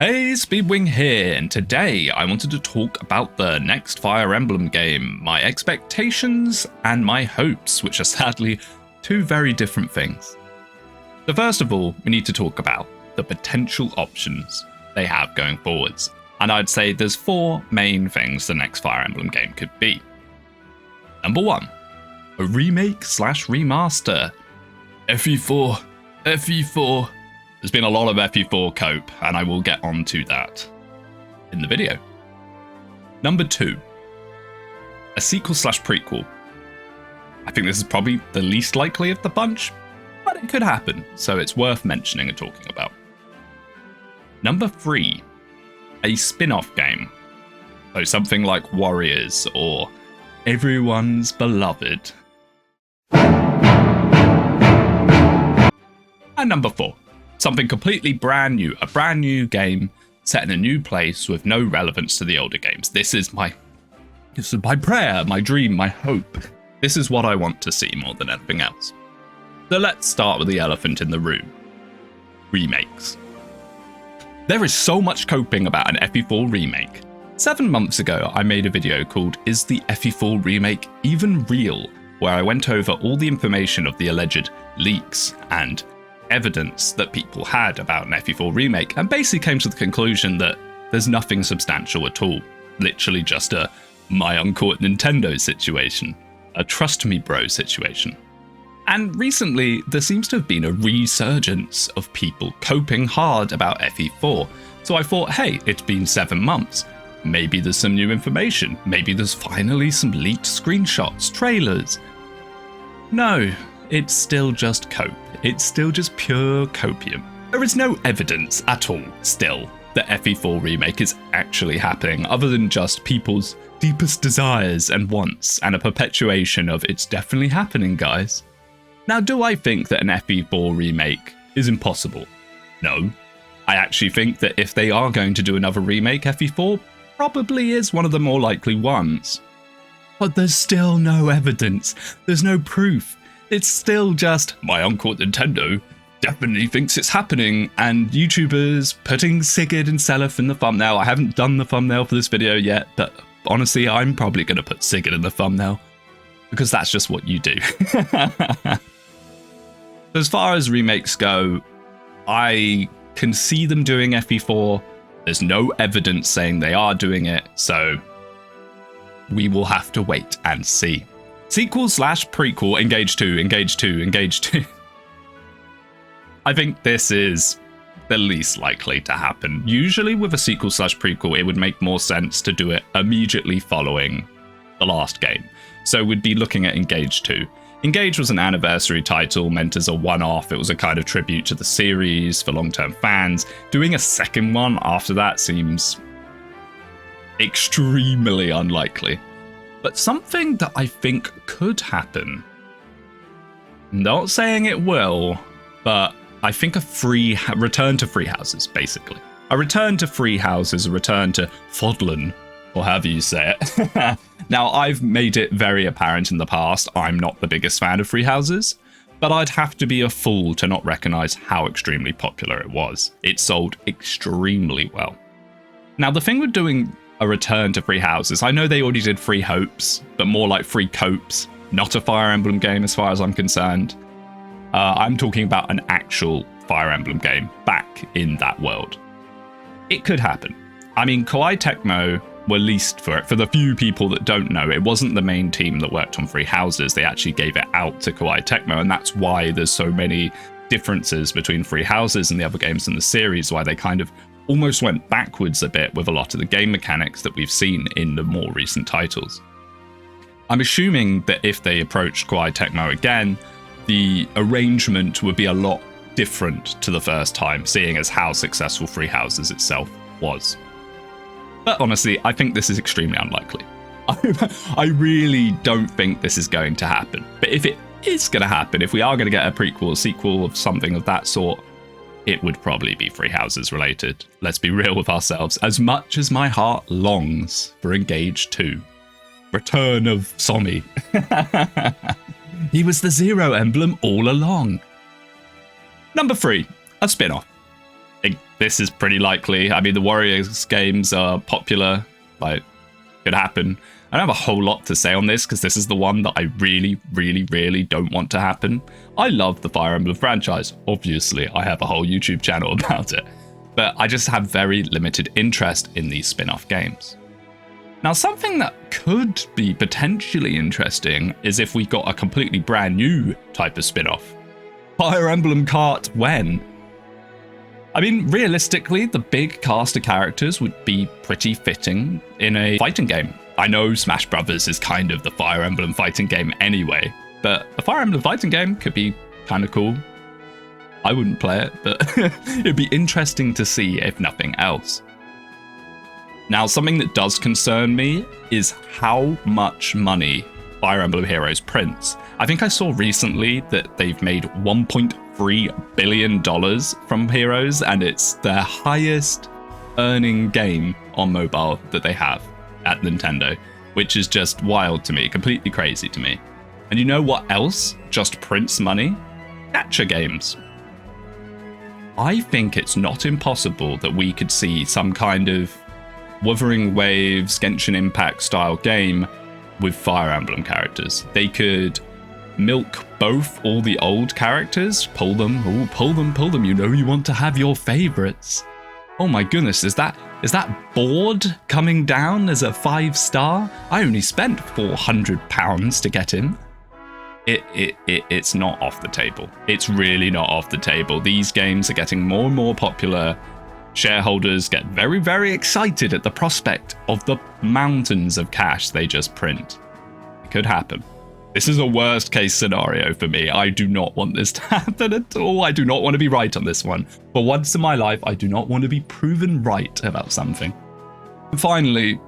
Hey, Speedwinghere here, and today I wanted to talk about the next Fire Emblem game, my expectations and my hopes, which are sadly two very different things. So first of all, we need to talk about the potential options they have going forwards, and I'd say there's four main things the next Fire Emblem game could be. Number one, a remake/remaster. FE4. There's been a lot of FE4 cope, and I will get onto that in the video. Number two, a sequel/prequel. I think this is probably the least likely of the bunch, but it could happen, so it's worth mentioning and talking about. Number three, a spin-off game. So something like Warriors or Everyone's Beloved. And number four, something completely brand new, a brand new game set in a new place with no relevance to the older games. This is my prayer, my dream, my hope. This is what I want to see more than anything else. So let's start with the elephant in the room. Remakes. There is so much coping about an FE4 remake. 7 months ago, I made a video called Is the FE4 remake even real? Where I went over all the information of the alleged leaks and evidence that people had about an FE4 remake, and basically came to the conclusion that there's nothing substantial at all. Literally just a my uncle at Nintendo situation, a trust me bro situation. And recently there seems to have been a resurgence of people coping hard about FE4. So I thought, hey, it's been 7 months. Maybe there's some new information. Maybe there's finally some leaked screenshots, trailers. No, it's still just cope. It's still just pure copium. There is no evidence at all, still, that FE4 remake is actually happening, other than just people's deepest desires and wants, and a perpetuation of it's definitely happening, guys. Now, do I think that an FE4 remake is impossible? No. I actually think that if they are going to do another remake, FE4 probably is one of the more likely ones. But there's still no evidence. There's no proof. It's still just, my uncle at Nintendo definitely thinks it's happening, and YouTubers putting Sigurd and Selef in the thumbnail. I haven't done the thumbnail for this video yet, but honestly, I'm probably going to put Sigurd in the thumbnail, because that's just what you do. As far as remakes go, I can see them doing FE4. There's no evidence saying they are doing it, so we will have to wait and see. Sequel/prequel, Engage 2. I think this is the least likely to happen. Usually with a sequel/prequel, it would make more sense to do it immediately following the last game. So we'd be looking at Engage 2. Engage was an anniversary title meant as a one-off. It was a kind of tribute to the series for long-term fans. Doing a second one after that seems extremely unlikely. But something that I think could happen, not saying it will, but I think a return to free houses, basically. A return to free houses, a return to Foden, or however you say it. Now, I've made it very apparent in the past, I'm not the biggest fan of free houses, but I'd have to be a fool to not recognize how extremely popular it was. It sold extremely well. Now, the thing with doing a return to free houses, I know they already did Free Hopes, but more like Free Copes, not a Fire Emblem game as far as I'm concerned. I'm talking about an actual Fire Emblem game back in that world. It could happen. I mean, Koei Tecmo were leased for it. For the few people that don't know, it wasn't the main team that worked on Free Houses. They actually gave it out to Koei Tecmo, and that's why there's so many differences between Free Houses and the other games in the series, why they kind of almost went backwards a bit with a lot of the game mechanics that we've seen in the more recent titles. I'm assuming that if they approached Koei Tecmo again, the arrangement would be a lot different to the first time, seeing as how successful Free Houses itself was. But honestly, I think this is extremely unlikely. I really don't think this is going to happen. But if it is going to happen, if we are going to get a prequel, sequel of something of that sort, it would probably be Free Houses related. Let's be real with ourselves. As much as my heart longs for Engage 2. Return of Somi. He was the Zero Emblem all along. Number 3, a spin-off. this is pretty likely. I mean, the Warriors games are popular, like, could happen. I don't have a whole lot to say on this because this is the one that I really, really, really don't want to happen. I love the Fire Emblem franchise. Obviously, I have a whole YouTube channel about it, but I just have very limited interest in these spin-off games. Now, something that could be potentially interesting is if we got a completely brand new type of spin-off. Fire Emblem Kart when? I mean, realistically, the big cast of characters would be pretty fitting in a fighting game. I know Smash Brothers is kind of the Fire Emblem fighting game anyway, but a Fire Emblem fighting game could be kind of cool. I wouldn't play it, but it'd be interesting to see if nothing else. Now, something that does concern me is how much money Fire Emblem Heroes prints. I think I saw recently that they've made $1.3 billion from Heroes, and it's their highest earning game on mobile that they have at Nintendo, which is just wild to me, completely crazy to me. And you know what else just prints money? Gacha games. I think it's not impossible that we could see some kind of Wuthering Waves, Genshin Impact style game with Fire Emblem characters. They could milk both all the old characters, pull them, you know you want to have your favorites. Oh my goodness, is that board coming down as a 5-star? I only spent £400 to get in. It's not off the table. It's really not off the table. These games are getting more and more popular. Shareholders get very, very excited at the prospect of the mountains of cash they just print. It could happen. This is a worst case scenario for me. I do not want this to happen at all. I do not want to be right on this one. For once in my life, I do not want to be proven right about something. And finally,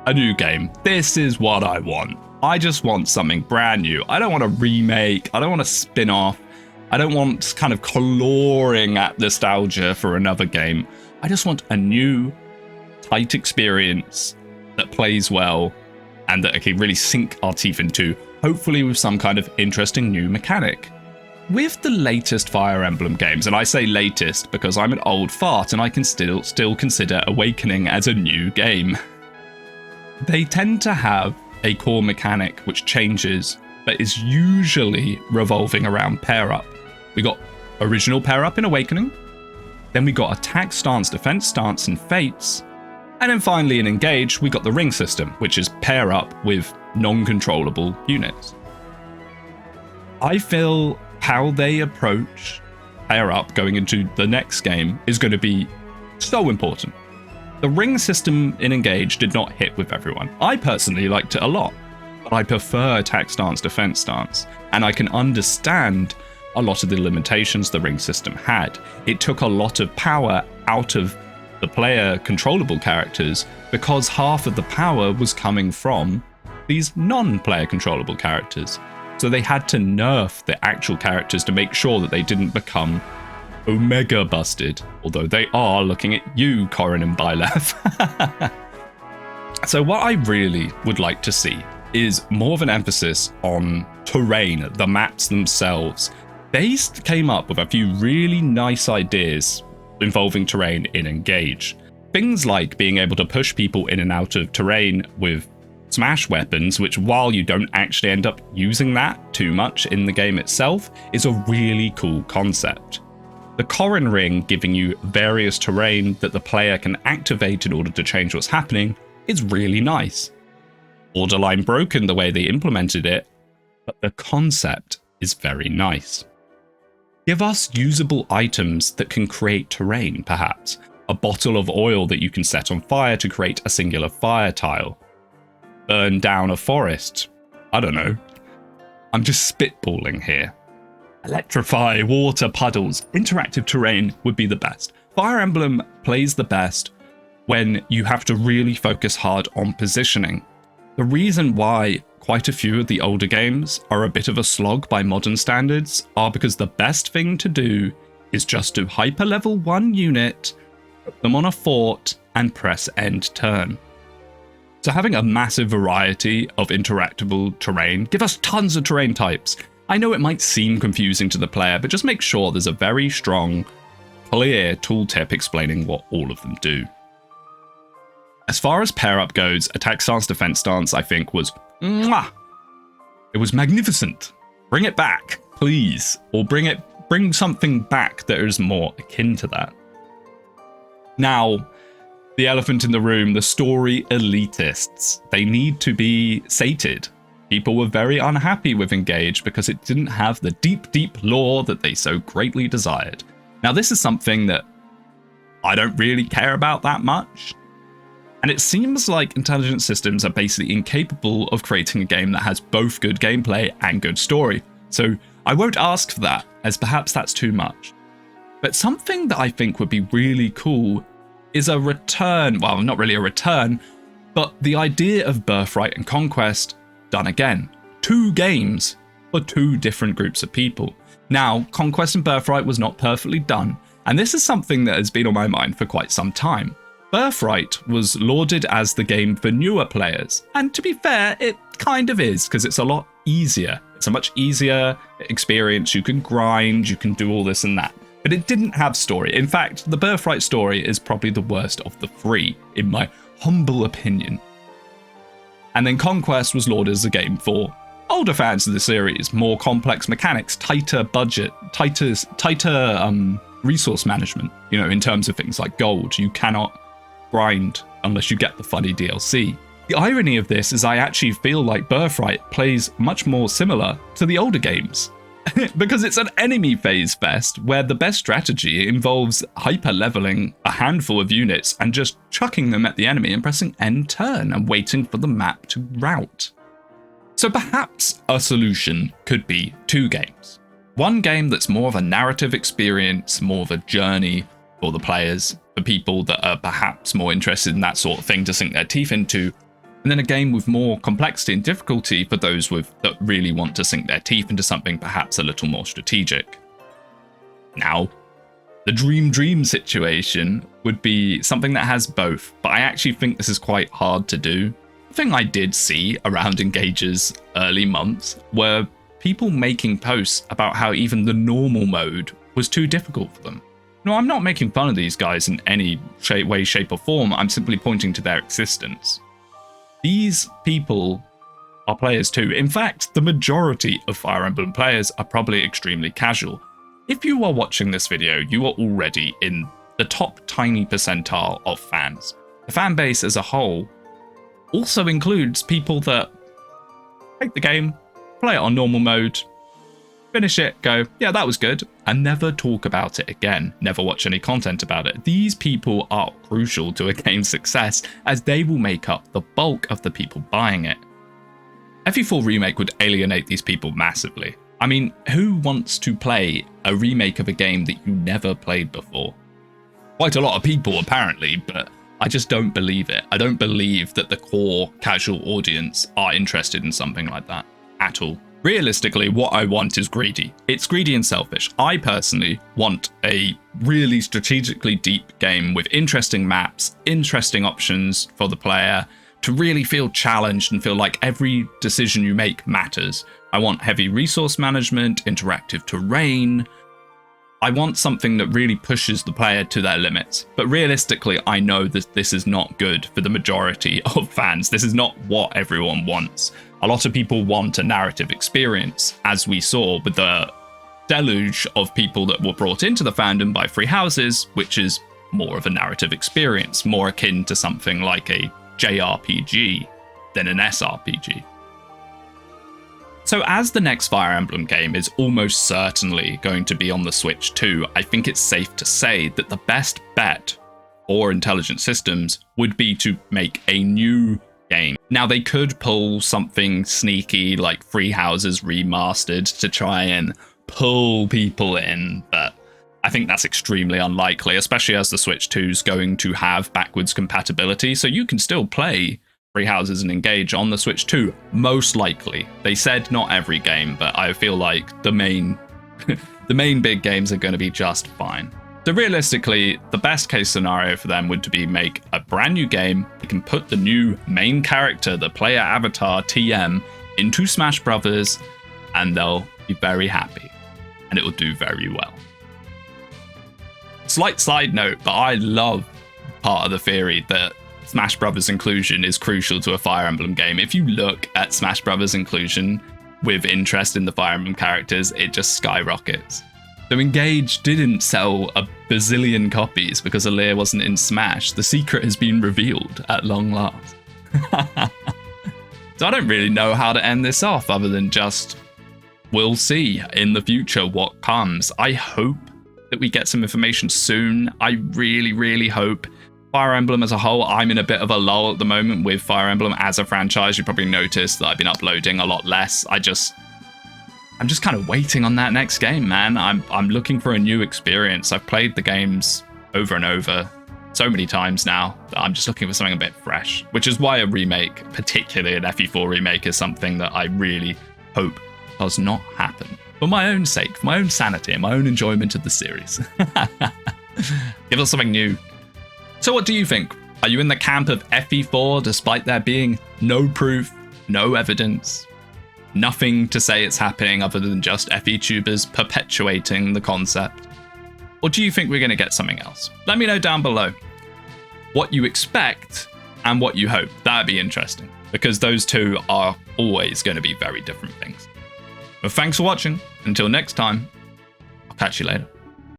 a new game. This is what I want. I just want something brand new. I don't want a remake. I don't want a spin-off. I don't want kind of clawing at nostalgia for another game. I just want a new, tight experience that plays well and that I can really sink our teeth into, hopefully with some kind of interesting new mechanic. With the latest Fire Emblem games, and I say latest because I'm an old fart and I can still consider Awakening as a new game, they tend to have a core mechanic which changes, but is usually revolving around pair-up. We got original pair-up in Awakening, then we got attack stance, defense stance, and fates, and then finally in Engage, we got the ring system, which is pair-up with non-controllable units. I feel how they approach pair-up going into the next game is going to be so important. The ring system in Engage did not hit with everyone. I personally liked it a lot, but I prefer attack stance, defense stance, and I can understand a lot of the limitations the ring system had. It took a lot of power out of the player controllable characters because half of the power was coming from these non-player controllable characters. So they had to nerf the actual characters to make sure that they didn't become Omega busted, although they are looking at you, Corin and Byleth. So what I really would like to see is more of an emphasis on terrain, the maps themselves. They came up with a few really nice ideas involving terrain in Engage. Things like being able to push people in and out of terrain with smash weapons, which while you don't actually end up using that too much in the game itself, is a really cool concept. The Corin ring giving you various terrain that the player can activate in order to change what's happening is really nice. Borderline broken the way they implemented it, but the concept is very nice. Give us usable items that can create terrain, perhaps. A bottle of oil that you can set on fire to create a singular fire tile. Burn down a forest. I don't know. I'm just spitballing here. Electrify water puddles. Interactive terrain would be the best. Fire Emblem plays the best when you have to really focus hard on positioning. The reason why quite a few of the older games are a bit of a slog by modern standards are because the best thing to do is just to hyper level one unit, put them on a fort, and press end turn. So having a massive variety of interactable terrain, give us tons of terrain types. I know it might seem confusing to the player, but just make sure there's a very strong clear tooltip explaining what all of them do. As far as pair up goes, attack stance, defense stance, I think was mwah! It was magnificent. Bring it back, please. Or bring something back that is more akin to that. Now, the elephant in the room, the story elitists. They need to be sated. People were very unhappy with Engage because it didn't have the deep, deep lore that they so greatly desired. Now, this is something that I don't really care about that much. And it seems like Intelligent Systems are basically incapable of creating a game that has both good gameplay and good story. So I won't ask for that, as perhaps that's too much. But something that I think would be really cool is a return, well, not really a return, but the idea of Birthright and Conquest done again. 2 games for 2 different groups of people. Now, Conquest and Birthright was not perfectly done, and this is something that has been on my mind for quite some time. Birthright was lauded as the game for newer players, and to be fair, it kind of is, because it's a lot easier. It's a much easier experience, you can grind, you can do all this and that. But it didn't have story. In fact, the Birthright story is probably the worst of the 3, in my humble opinion. And then Conquest was lauded as a game for older fans of the series, more complex mechanics, tighter budget, tighter resource management, you know, in terms of things like gold. You cannot grind unless you get the funny DLC. The irony of this is I actually feel like Birthright plays much more similar to the older games. Because it's an enemy phase fest where the best strategy involves hyper leveling a handful of units and just chucking them at the enemy and pressing end turn and waiting for the map to route. So perhaps a solution could be 2 games. One game that's more of a narrative experience, more of a journey for the players, for people that are perhaps more interested in that sort of thing to sink their teeth into, and then a game with more complexity and difficulty for those that really want to sink their teeth into something perhaps a little more strategic. Now, the dream situation would be something that has both, but I actually think this is quite hard to do. The thing I did see around Engage's early months were people making posts about how even the normal mode was too difficult for them. No, I'm not making fun of these guys in any way, shape or form, I'm simply pointing to their existence. These people are players too. In fact, the majority of Fire Emblem players are probably extremely casual. If you are watching this video, you are already in the top tiny percentile of fans. The fan base as a whole also includes people that take the game, play it on normal mode, finish it, go, yeah, that was good, and never talk about it again, never watch any content about it. These people are crucial to a game's success, as they will make up the bulk of the people buying it. FE4 Remake would alienate these people massively. I mean, who wants to play a remake of a game that you never played before? Quite a lot of people, apparently, but I just don't believe it. I don't believe that the core casual audience are interested in something like that at all. Realistically, what I want is greedy. It's greedy and selfish. I personally want a really strategically deep game with interesting maps, interesting options for the player to really feel challenged and feel like every decision you make matters. I want heavy resource management, interactive terrain. I want something that really pushes the player to their limits. But realistically, I know that this is not good for the majority of fans. This is not what everyone wants. A lot of people want a narrative experience, as we saw with the deluge of people that were brought into the fandom by Free Houses, which is more of a narrative experience, more akin to something like a JRPG than an SRPG. So as the next Fire Emblem game is almost certainly going to be on the Switch too, I think it's safe to say that the best bet for Intelligent Systems would be to make a new game. Now, they could pull something sneaky like Free Houses Remastered to try and pull people in, but I think that's extremely unlikely, especially as the Switch 2 is going to have backwards compatibility, so you can still play Free Houses and Engage on the Switch 2, most likely. They said not every game, but I feel like the main big games are going to be just fine. So realistically, the best case scenario for them would be make a brand new game. They can put the new main character, the player avatar TM, into Smash Brothers, and they'll be very happy, and it will do very well. Slight side note, but I love part of the theory that Smash Brothers inclusion is crucial to a Fire Emblem game. If you look at Smash Brothers inclusion with interest in the Fire Emblem characters, it just skyrockets. So Engage didn't sell a bazillion copies because Aaliyah wasn't in Smash. The secret has been revealed at long last. So I don't really know how to end this off other than just, we'll see in the future what comes. I hope that we get some information soon. I really, really hope. Fire Emblem as a whole, I'm in a bit of a lull at the moment with Fire Emblem as a franchise. You probably noticed that I've been uploading a lot less. I'm just kind of waiting on that next game, man. I'm looking for a new experience. I've played the games over and over so many times now that I'm just looking for something a bit fresh, which is why a remake, particularly an FE4 remake, is something that I really hope does not happen. For my own sake, for my own sanity, and my own enjoyment of the series. Give us something new. So what do you think? Are you in the camp of FE4 despite there being no proof, no evidence, nothing to say it's happening other than just FE tubers perpetuating the concept? Or do you think we're going to get something else? Let me know down below what you expect and what you hope. That'd be interesting, because those two are always going to be very different things. But thanks for watching. Until next time, I'll catch you later.